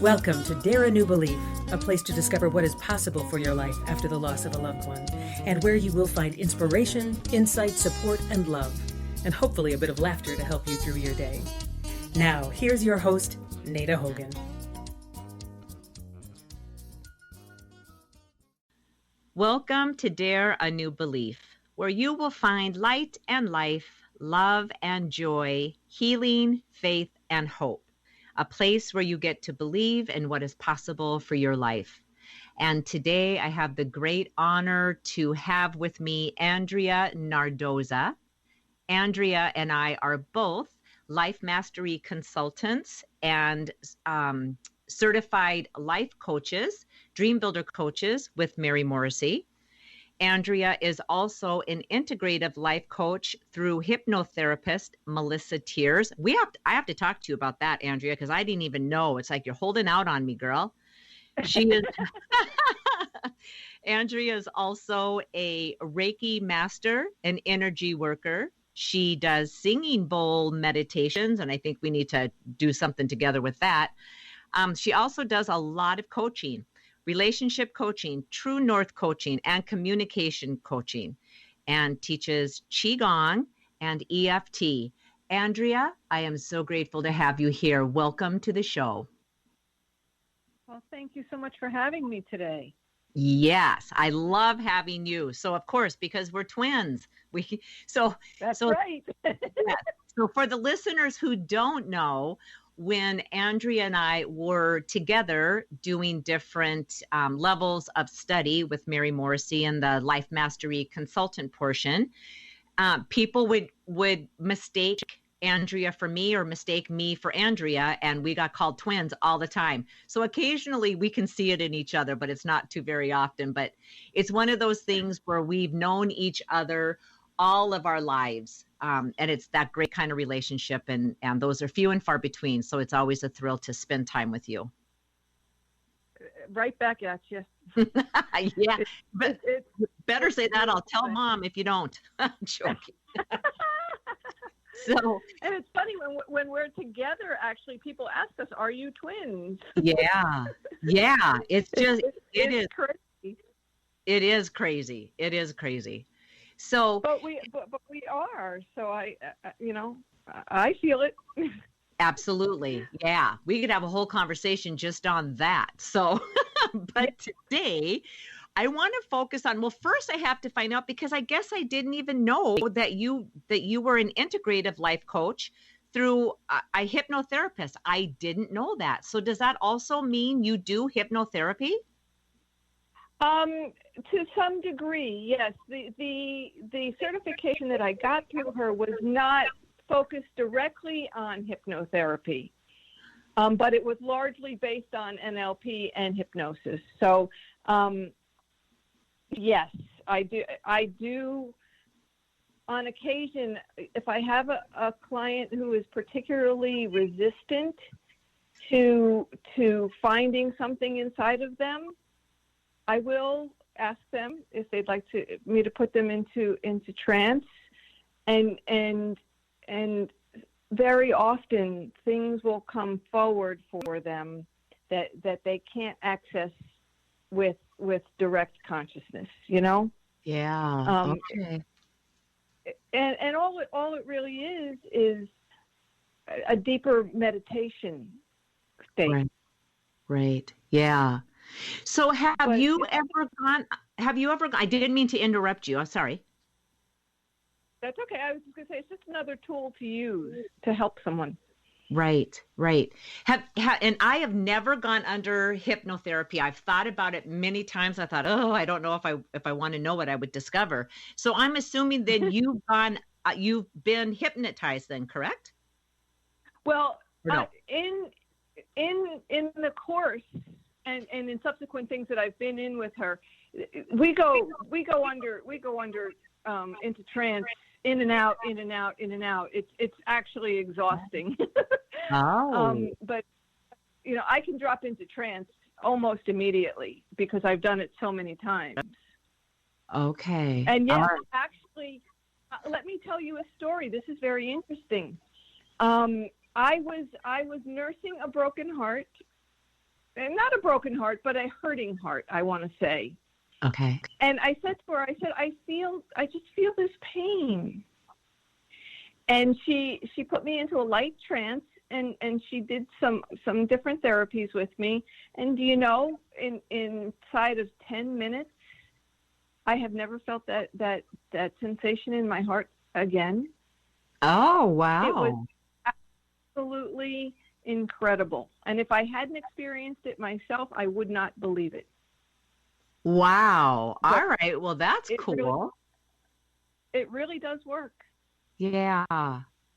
Welcome to Dare a New Belief, a place to discover what is possible for your life after the loss of a loved one, and where you will find inspiration, insight, support, and love, and hopefully a bit of laughter to help you through your day. Now, here's your host, Nada Hogan. Welcome to Dare a New Belief, where you will find light and life, love and joy, healing, faith, and hope. A place where you get to believe in what is possible for your life. And today I have the great honor to have with me Andrea Nardozza. Andrea and I are both life mastery consultants and certified life coaches, dream builder coaches with Mary Morrissey. Andrea is also an integrative life coach through hypnotherapist Melissa Tears. I have to talk to you about that, Andrea, because I didn't even know. It's like you're holding out on me, girl. She is. Andrea is also a Reiki master, an energy worker. She does singing bowl meditations, and I think we need to do something together with that. She also does a lot of coaching. Relationship coaching, True North coaching, and communication coaching, and teaches Qigong and EFT. Andrea, I am so grateful to have you here. Welcome to the show. Well, thank you so much for having me today. Yes, I love having you. So, of course, because we're twins, That's right. Yeah. So, for the listeners who don't know, when Andrea and I were together doing different levels of study with Mary Morrissey and the Life Mastery Consultant portion, people would mistake Andrea for me or mistake me for Andrea, and we got called twins all the time. So occasionally we can see it in each other, but it's not too very often. But it's one of those things where we've known each other all of our lives. And it's that great kind of relationship, and those are few and far between. So it's always a thrill to spend time with you. Right back at you. Yeah, but better say that. I'll tell Mom if you don't. I'm joking. And it's funny when we're together, actually, people ask us, are you twins? Yeah. It's just, it is crazy. It is crazy. It is crazy. So, but we are. So I feel it. Absolutely. Yeah. We could have a whole conversation just on that. So, but today I want to focus on, well, first I have to find out, because I guess I didn't even know that you were an integrative life coach through a hypnotherapist. I didn't know that. So does that also mean you do hypnotherapy? To some degree, yes. The certification that I got through her was not focused directly on hypnotherapy, but it was largely based on NLP and hypnosis. So, yes, I do. On occasion, if I have a client who is particularly resistant to finding something inside of them, I will ask them if they'd like me to put them into trance, and very often things will come forward for them that they can't access with direct consciousness, you know? Yeah. Okay. And all it really is a deeper meditation state. Right. Yeah. So have you ever gone, I didn't mean to interrupt you. I'm sorry. That's okay. I was just going to say, it's just another tool to use to help someone. Right. And I have never gone under hypnotherapy. I've thought about it many times. I thought, I don't know if I want to know what I would discover. So I'm assuming that you've been hypnotized then, correct? Well, no? In the course and in subsequent things that I've been in with her, we go under into trance. In and out. It's actually exhausting. But I can drop into trance almost immediately because I've done it so many times. Okay. And actually, let me tell you a story. This is very interesting. I was nursing a broken heart not a broken heart, but a hurting heart, I want to say. Okay. And I said to her, I just feel this pain. And she put me into a light trance, and she did some different therapies with me. And do you know, inside of 10 minutes, I have never felt that sensation in my heart again. Oh, wow. It was absolutely incredible. And if I hadn't experienced it myself, I would not believe it. Wow. All right. Well, that's cool. It really does work. Yeah.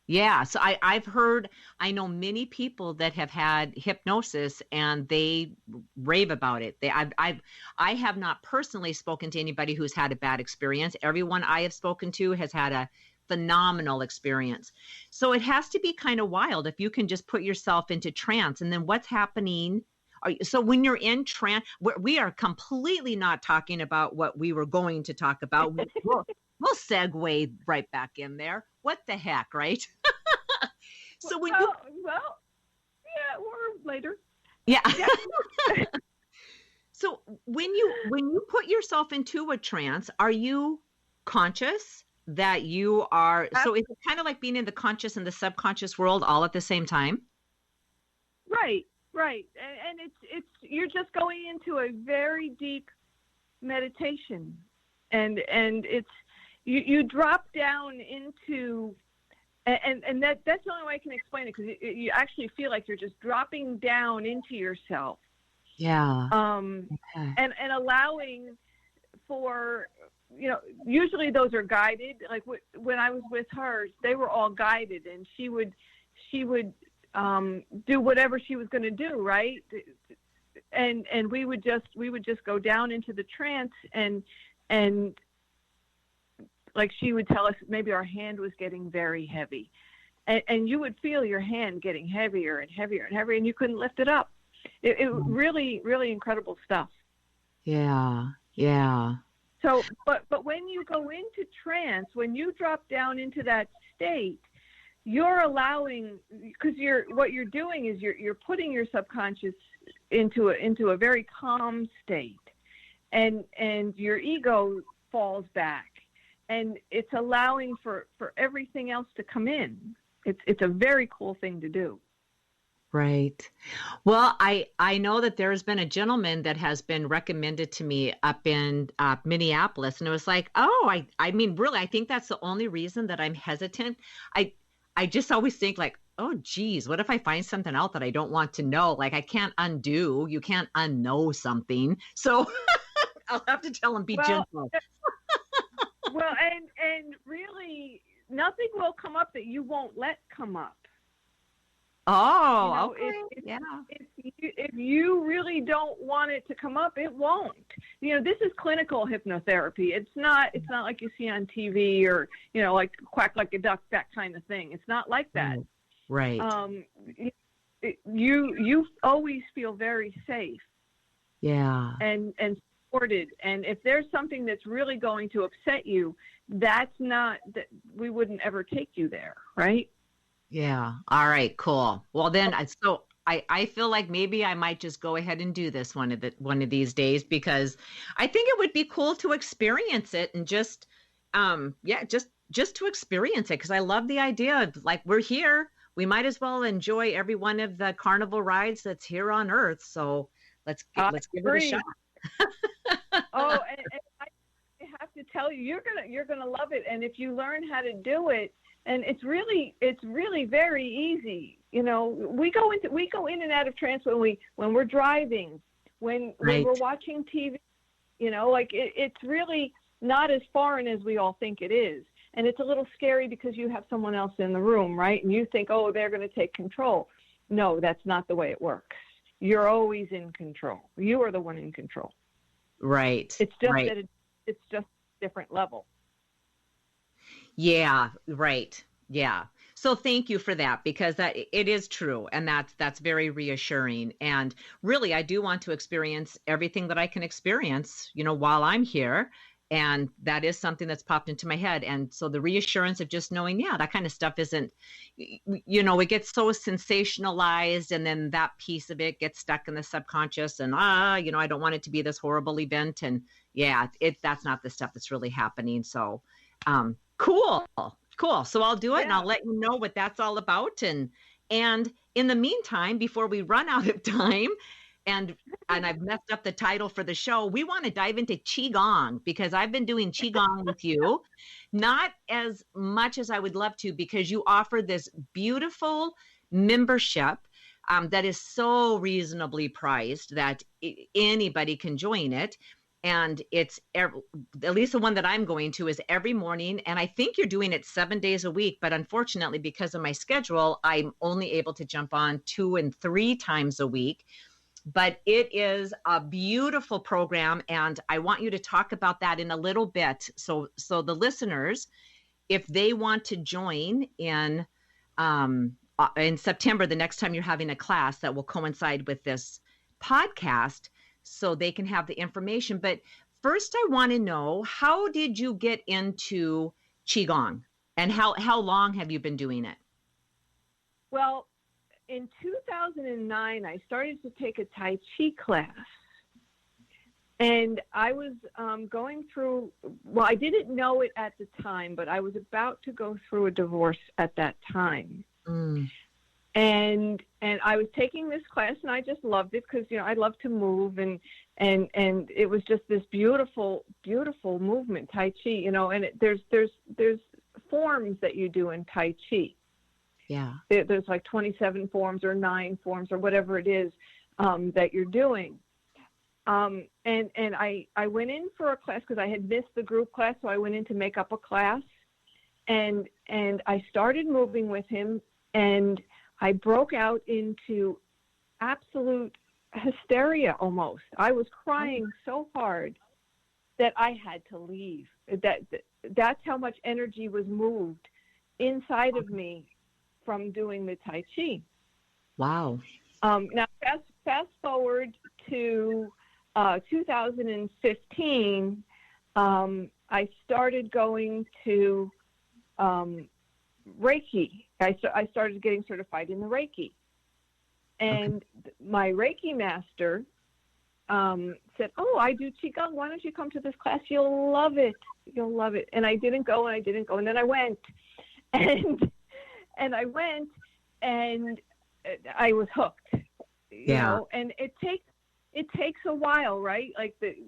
Yeah. So I know many people that have had hypnosis and they rave about it. I have not personally spoken to anybody who's had a bad experience. Everyone I have spoken to has had a phenomenal experience. So it has to be kind of wild if you can just put yourself into trance, and then what's happening. So when you're in trance, we are completely not talking about what we were going to talk about. We'll segue right back in there. What the heck, right? So when yeah, or later. Yeah. So when you put yourself into a trance, are you conscious that you are? So it's kind of like being in the conscious and the subconscious world all at the same time. Right. And it's you're just going into a very deep meditation, and it's you drop down into, and that's the only way I can explain it, because you actually feel like you're just dropping down into yourself. Yeah. Okay. And allowing for, usually those are guided. Like when I was with her, they were all guided, and she would do whatever she was going to do, right? And we would just go down into the trance, and like she would tell us maybe our hand was getting very heavy, and you would feel your hand getting heavier and heavier and heavier, and you couldn't lift it up. It really, really incredible stuff. Yeah. So, but when you go into trance, when you drop down into that state, you're allowing, because what you're doing is you're putting your subconscious into a very calm state, and your ego falls back, and it's allowing for everything else to come in. It's a very cool thing to do. Right. Well, I know that there's been a gentleman that has been recommended to me up in Minneapolis, and it was like, oh, I mean, really, I think that's the only reason that I'm hesitant. I just always think like, oh, geez, what if I find something out that I don't want to know? Like you can't unknow something. So I'll have to tell him, be gentle. Well, and really nothing will come up that you won't let come up. Oh, okay. If you really don't want it to come up, it won't. This is clinical hypnotherapy. It's not like you see on TV or, like quack like a duck, that kind of thing. It's not like that. Right. You always feel very safe. Yeah. And supported. And if there's something that's really going to upset you, that we wouldn't ever take you there, right? Yeah. All right, cool. Well, then, so I feel like maybe I might just go ahead and do this one of these days, because I think it would be cool to experience it and just to experience it. Because I love the idea of like, we're here, we might as well enjoy every one of the carnival rides that's here on Earth. So let's give it a shot. And I have to tell you, you're gonna love it. And if you learn how to do it. And it's really very easy. We go in and out of trance when we're driving, when we're watching TV. It's really not as foreign as we all think it is. And it's a little scary because you have someone else in the room, right? And you think, oh, they're going to take control. No, that's not the way it works. You're always in control. You are the one in control. Right. It's just that it's just a different level. Yeah, right. Yeah. So thank you for that, because it is true. And that's very reassuring. And really, I do want to experience everything that I can experience, while I'm here. And that is something that's popped into my head. And so the reassurance of just knowing, yeah, that kind of stuff isn't, it gets so sensationalized, and then that piece of it gets stuck in the subconscious, and, I don't want it to be this horrible event. And yeah, that's not the stuff that's really happening. So cool. So I'll do it, and I'll let you know what that's all about. And in the meantime, before we run out of time, and I've messed up the title for the show, we want to dive into Qigong, because I've been doing Qigong with you, not as much as I would love to, because you offer this beautiful membership that is so reasonably priced that anybody can join it. And it's, at least the one that I'm going to, is every morning. And I think you're doing it 7 days a week. But unfortunately, because of my schedule, I'm only able to jump on 2 and 3 times a week. But it is a beautiful program, and I want you to talk about that in a little bit. So the listeners, if they want to join in September, the next time you're having a class that will coincide with this podcast, so they can have the information. But first, I want to know, how did you get into Qigong, and how long have you been doing it? Well, in 2009, I started to take a Tai Chi class, and I was going through, well, I didn't know it at the time, but I was about to go through a divorce at that time. And I was taking this class, and I just loved it, because, I love to move, and it was just this beautiful, beautiful movement, Tai Chi, and there's forms that you do in Tai Chi. Yeah. There's like 27 forms or 9 forms or whatever it is that you're doing. And I went in for a class because I had missed the group class, so I went in to make up a class. And I started moving with him, and I broke out into absolute hysteria almost. I was crying so hard that I had to leave. That's how much energy was moved inside of me from doing the Tai Chi. Wow. Now, fast forward to 2015, I started going to Reiki. I started getting certified in the Reiki. And my Reiki master said, I do Qigong. Why don't you come to this class? You'll love it. You'll love it. And I didn't go. And then I went. And I went, and I was hooked, you know, and it takes a while, right? Like the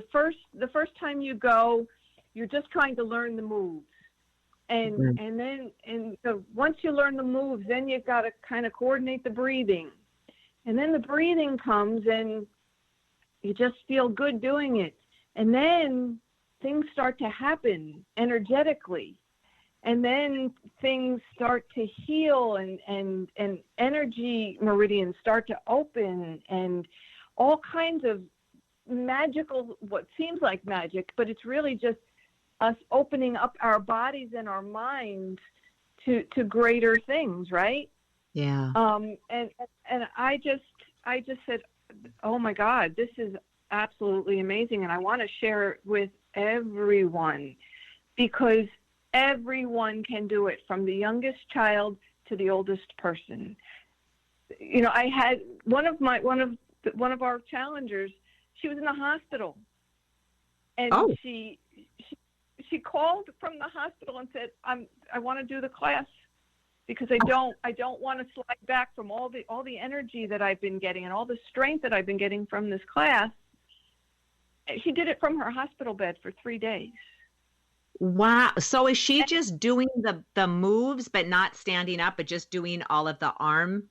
first time you go, you're just trying to learn the moves. And so once you learn the moves, then you've got to kind of coordinate the breathing. And then the breathing comes, and you just feel good doing it. And then things start to happen energetically. And then things start to heal, and energy meridians start to open, and all kinds of magical, what seems like magic, but it's really just us opening up our bodies and our minds to greater things, right? Yeah. And I just said, oh my God, this is absolutely amazing, and I want to share it with everyone, because everyone can do it, from the youngest child to the oldest person. I had one of our challengers. She was in the hospital, and she called from the hospital and said, I want to do the class, because I don't want to slide back from all the energy that I've been getting and all the strength that I've been getting from this class. She did it from her hospital bed for 3 days. Wow. So is she just doing the moves, but not standing up, but just doing all of the arm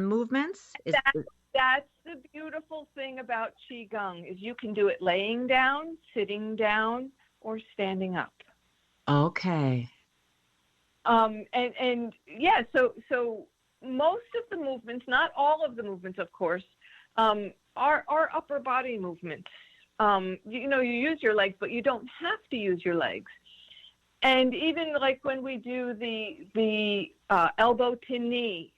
movements? That's the beautiful thing about Qigong, is you can do it laying down, sitting down, or standing up. Okay. And yeah, so most of the movements, not all of the movements, of course, are upper body movements. You use your legs, but you don't have to use your legs. And even like when we do the elbow to knee,